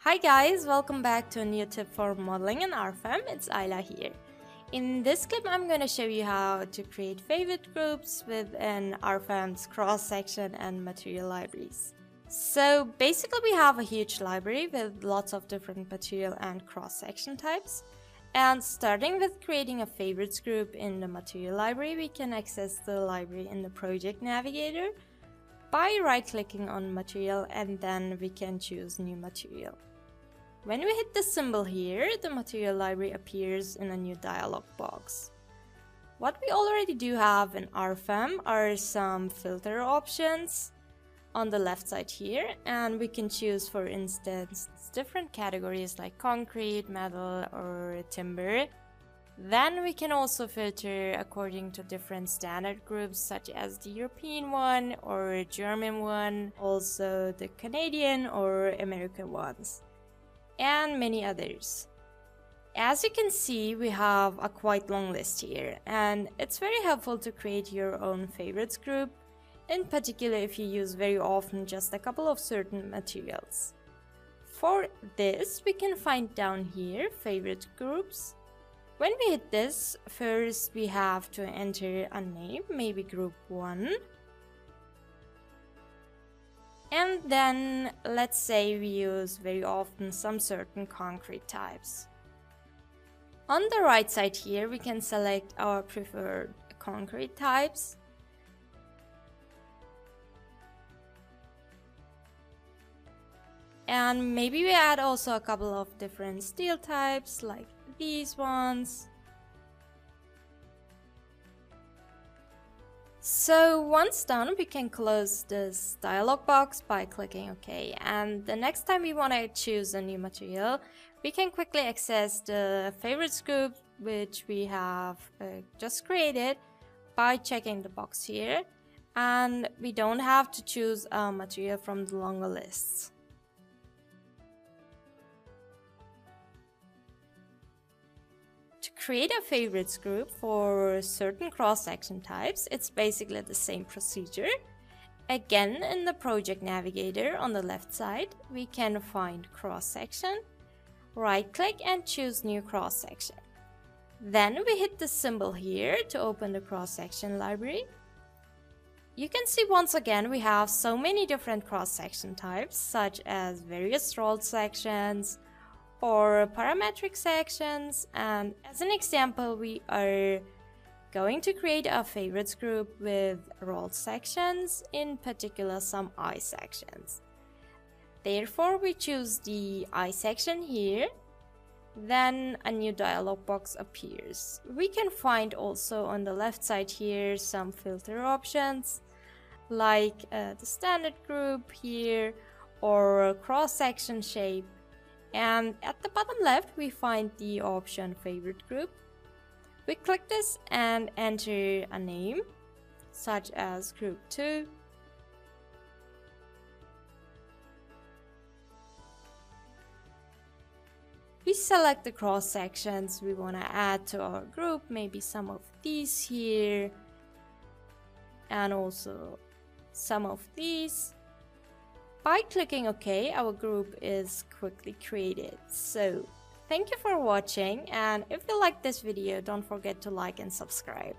Hi guys, welcome back to a new tip for modeling in RFM. It's Ayla here. In this clip, I'm going to show you how to create favorite groups within RFM's cross-section and material libraries. So basically we have a huge library with lots of different material and cross-section types. And starting with creating a favorites group in the material library, we can access the library in the project navigator by right-clicking on material, and then we can choose new material. When we hit the symbol here, the material library appears in a new dialog box. What we already do have in RFM are some filter options on the left side here, and we can choose, for instance, different categories like concrete, metal, or timber. Then we can also filter according to different standard groups such as the European one or German one, also the Canadian or American ones, and many others. As you can see, we have a quite long list here, and it's very helpful to create your own favorites group, in particular if you use very often just a couple of certain materials. For this, we can find down here favorite groups. When we hit this, first we have to enter a name, maybe group 1. And then let's say we use very often some certain concrete types. On the right side here, we can select our preferred concrete types. And maybe we add also a couple of different steel types like these ones. So once done, we can close this dialog box by clicking OK. And the next time we want to choose a new material, we can quickly access the favorites group which we have just created by checking the box here. And we don't have to choose a material from the longer lists. To create a favorites group for certain cross-section types, it's basically the same procedure. Again, in the project navigator on the left side, we can find cross-section, right-click and choose new cross-section. Then we hit the symbol here to open the cross-section library. You can see once again we have so many different cross-section types, such as various rolled sections, or parametric sections, and as an example we are going to create a favorites group with rolled sections, in particular some I sections. Therefore we choose the I section here, then a new dialog box appears. We can find also on the left side here some filter options like the standard group here or cross-section shape. And at the bottom left, we find the option favorite group. We click this and enter a name, such as group 2. We select the cross sections we want to add to our group, maybe some of these here, and also some of these. By clicking OK, our group is quickly created. So, thank you for watching, and if you liked this video, don't forget to like and subscribe.